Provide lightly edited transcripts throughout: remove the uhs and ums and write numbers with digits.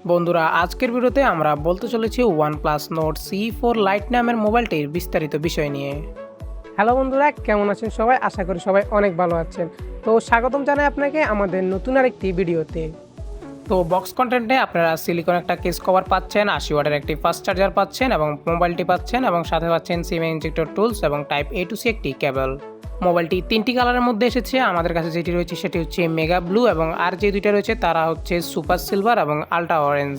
বন্ধুরা আজকের ভিডিওতে আমরা বলতে চলেছি OnePlus Nord C4 Lite নামের মোবাইলটির বিস্তারিত বিষয় নিয়ে। হ্যালো বন্ধুরা, কেমন আছেন সবাই? আশা করি সবাই অনেক ভালো আছেন। তো স্বাগতম জানাই আপনাকে আমাদের নতুন আরেকটি ভিডিওতে। তো বক্স কন্টেন্টে আপনারা সিলিকন একটা কেস কভার পাচ্ছেন, 80 ওয়াটের একটি ফাস্ট চার্জার পাচ্ছেন এবং মোবাইলটি পাচ্ছেন এবং সাথে পাচ্ছেন সিম ইনজেক্টর টুলস এবং টাইপ A to C একটি কেবল। মোবাইলটি তিনটি কালারের মধ্যে এসেছে। আমাদের কাছে যেটি রয়েছে সেটি হচ্ছে মেগা ব্লু এবং আর যে দুইটা রয়েছে তারা হচ্ছে সুপার সিলভার এবং আলট্রা অরেঞ্জ।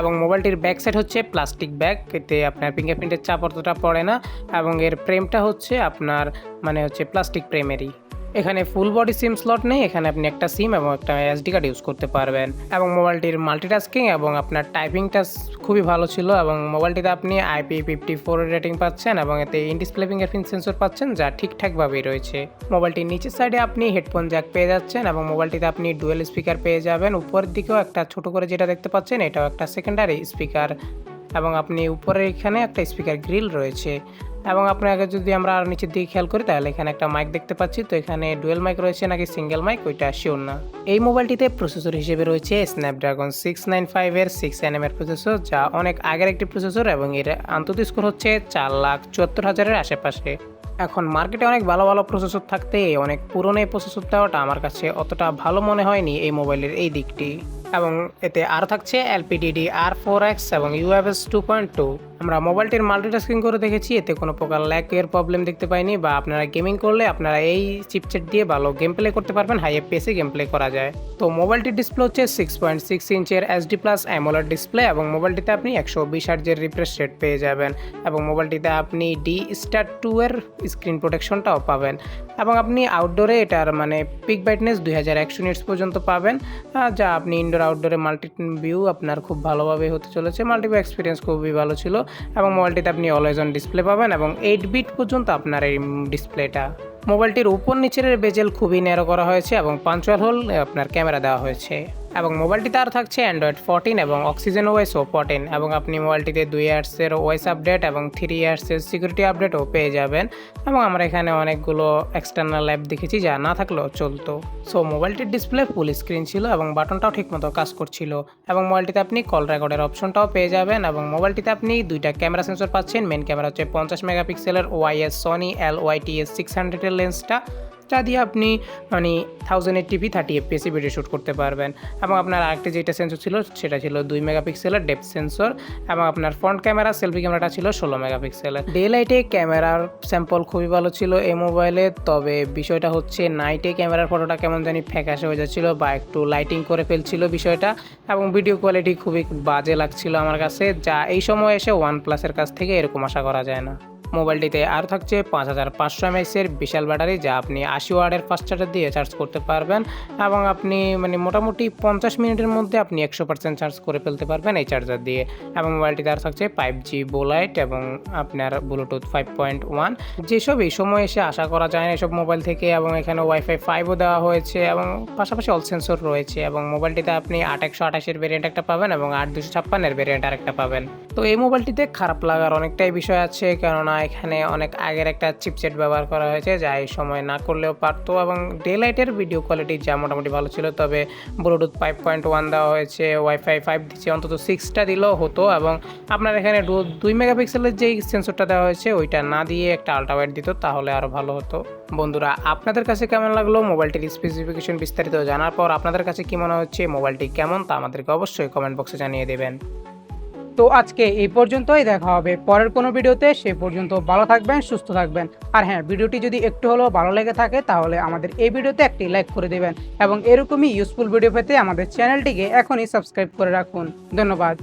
এবং মোবাইলটির ব্যাক সাইড হচ্ছে প্লাস্টিক ব্যাগ, এতে আপনার ফিঙ্গারপ্রিন্টের চাপ অতটা পড়ে না এবং এর ফ্রেমটা হচ্ছে আপনার প্লাস্টিক ফ্রেমেরই। এখানে ফুল বডি সিম স্লট নেই, এখানে আপনি একটা সিম এবং একটা এসডি কার্ড ইউজ করতে পারবেন। এবং মোবাইলটির মাল্টিটাস্কিং এবং আপনার টাইপিংটা খুবই ভালো ছিল এবং মোবাইলটিতে আপনি IP54 রেটিং পাচ্ছেন এবং এতে ইন ডিসপ্লে ফিঙ্গারপ্রিন্ট সেন্সর পাচ্ছেন যা ঠিকঠাকভাবেই রয়েছে। মোবাইলটির নিচের সাইডে আপনি হেডফোন জ্যাক পেয়ে যাচ্ছেন এবং মোবাইলটিতে আপনি ডুয়েল স্পিকার পেয়ে যাবেন। উপরের দিকেও একটা ছোট করে যেটা দেখতে পাচ্ছেন এটাও একটা সেকেন্ডারি স্পিকার এবং আপনি উপরে এখানে একটা স্পিকার গ্রিল রয়েছে। এবং আপনাকে যদি আমরা আর নিচের দিকে খেয়াল করি তাহলে এখানে একটা মাইক দেখতে পাচ্ছি। তো এখানে ডুয়েল মাইক রয়েছে নাকি সিঙ্গেল মাইক ওইটা শিওর না। এই মোবাইলটিতে প্রসেসর হিসেবে রয়েছে স্ন্যাপড্রাগন 695 এর 6nm এর প্রসেসর, যা অনেক আগের একটি প্রসেসর এবং এর আন্তর্জাতিক স্কোর হচ্ছে 4,74,000-এর আশেপাশে। এখন মার্কেটে অনেক ভালো ভালো প্রসেসর থাকতে অনেক পুরনো এই প্রসেসর দেওয়াটা আমার কাছে অতটা ভালো মনে হয়নি এই মোবাইলের এই দিকটি। এবং এতে আর থাকছে LPDDR4X এবং UFS 2.2। আমরা মোবাইলটির মাল্টিটাস্কিং করে দেখেছি, এতে কোনো প্রকার ল্যাগের প্রবলেম দেখতে পাইনি বা আপনারা গেমিং করলে আপনারা এই চিপসেট দিয়ে ভালো গেম প্লে করতে পারবেন, হাই এফপিএসে গেম প্লে করা যায়। তো মোবাইলটির ডিসপ্লে হচ্ছে 6.6 ইঞ্চের HD+ AMOLED ডিসপ্লে এবং মোবাইলটিতে আপনি 120 হার্টজের রিফ্রেশ রেট পেয়ে যাবেন এবং মোবাইলটিতে আপনি D-Star 2 এর স্ক্রিন প্রোটেকশনটাও পাবেন এবং আপনি আউটডোরে এটার পিক ব্রাইটনেস 2100 নিটস পর্যন্ত পাবেন, যা আপনি ইনডোর আউটডোরে মাল্টি ভিউ আপনার খুব ভালোভাবে হতে চলেছে। মাল্টিভিউ এক্সপিরিয়েন্স খুবই ভালো ছিল এবং মোবাইলটিতে আপনি অলওয়েজ অন ডিসপ্লে পাবেন এবং 8 বিট পর্যন্ত আপনার এই ডিসপ্লেটা। মোবাইলটির উপর নিচের বেজেল খুবই ন্যারো করা হয়েছে এবং পাঞ্চুয়াল হোল আপনার ক্যামেরা দেওয়া হয়েছে এবং মোবাইলটিতে আর থাকছে Android 14 এবং Oxygen OS 14 এবং আপনি মোবাইলটিতে 2 ইয়ার্সের OS আপডেট এবং 3 ইয়ার্সের সিকিউরিটি আপডেটও পেয়ে যাবেন এবং আমরা এখানে অনেকগুলো এক্সটার্নাল অ্যাপ দেখেছি যা না থাকলেও চলতো। সো মোবাইলটির ডিসপ্লে ফুল স্ক্রিন ছিল এবং বাটনটাও ঠিকমতো কাজ করছিল এবং মোবাইলটিতে আপনি কল রেকর্ডের অপশনটাও পেয়ে যাবেন এবং মোবাইলটিতে আপনি দুইটা ক্যামেরা সেন্সর পাচ্ছেন। মেন ক্যামেরা হচ্ছে 50 মেগাপিক্সেলের OIS Sony LYTS 600 এর লেন্সটা, যা দিয়ে আপনি 1080p 30fps ভিডিও শ্যুট করতে পারবেন এবং আপনার আরেকটি যেটা সেন্সর ছিল সেটা ছিল 2 মেগাপিক্সেলের ডেপথ সেন্সর এবং আপনার ফ্রন্ট ক্যামেরা সেলফি ক্যামেরাটা ছিল 16 মেগাপিক্সেলের। ডে লাইটে ক্যামেরার স্যাম্পল খুবই ভালো ছিল এই মোবাইলে, তবে বিষয়টা হচ্ছে নাইটে ক্যামেরার ফটোটা কেমন জানি ফ্যাকাশে হয়ে যাচ্ছিলো বা একটু লাইটিং করে ফেলছিল বিষয়টা এবং ভিডিও কোয়ালিটি খুবই বাজে লাগছিল আমার কাছে, যা এই সময় এসে OnePlus-এর কাছ থেকে এরকম আশা করা যায় না। মোবাইলটিতে আর থাকছে 5500 mAh বিশাল ব্যাটারি, যা আপনি 80 ওয়াটের ফাস্ট চার্জার দিয়ে চার্জ করতে পারবেন এবং আপনি মোটামুটি 50 মিনিটের মধ্যে আপনি 100% চার্জ করে ফেলতে পারবেন এই চার্জার দিয়ে। এবং মোবাইলটিতে আর থাকছে 5G বোলাইট এবং আপনার ব্লুটুথ 5.1, যেসব এই সময় এসে আশা করা যায় না এসব মোবাইল থেকে। এবং এখানে Wi-Fi 5ও দেওয়া হয়েছে এবং পাশাপাশি অল সেন্সর রয়েছে এবং মোবাইলটিতে আপনি 8128-এর ভেরিয়েন্ট একটা পাবেন এবং 8256-এর ভেরিয়েন্ট আরেকটা পাবেন। তো এই মোবাইলটিতে খারাপ লাগার অনেকটাই বিষয় আছে, কেননা এখানে অনেক আগের একটা চিপসেট ব্যবহার করা হয়েছে যা এই সময় না করলেও পারতো এবং ডে লাইটের ভিডিও কোয়ালিটি যা মোটামুটি ভালো ছিল, তবে ব্লুটুথ 5.1 দেওয়া হয়েছে, Wi-Fi 5 দিচ্ছে, অন্তত 6টা দিলেও হতো এবং আপনার এখানে 2 মেগাপিক্সেলের যেই সেন্সরটা দেওয়া হয়েছে ওইটা না দিয়ে একটা আলট্রা ওয়াইড দিত তাহলে আরও ভালো হতো। বন্ধুরা আপনাদের কাছে কেমন লাগলো মোবাইলটির স্পেসিফিকেশন বিস্তারিত জানার পর আপনাদের কাছে কি মনে হচ্ছে মোবাইলটি কেমন তা আমাদেরকে অবশ্যই কমেন্ট বক্সে জানিয়ে দেবেন। তো আজকে এই পর্যন্তই, দেখা হবে পরের কোনো ভিডিওতে। সেই পর্যন্ত ভালো থাকবেন, সুস্থ থাকবেন। আর হ্যাঁ, ভিডিওটি যদি একটু হলেও ভালো লেগে থাকে তাহলে আমাদের এই ভিডিওতে একটি লাইক করে দেবেন এবং এরকমই ইউজফুল ভিডিও পেতে আমাদের চ্যানেলটিকে এখনই সাবস্ক্রাইব করে রাখুন। ধন্যবাদ।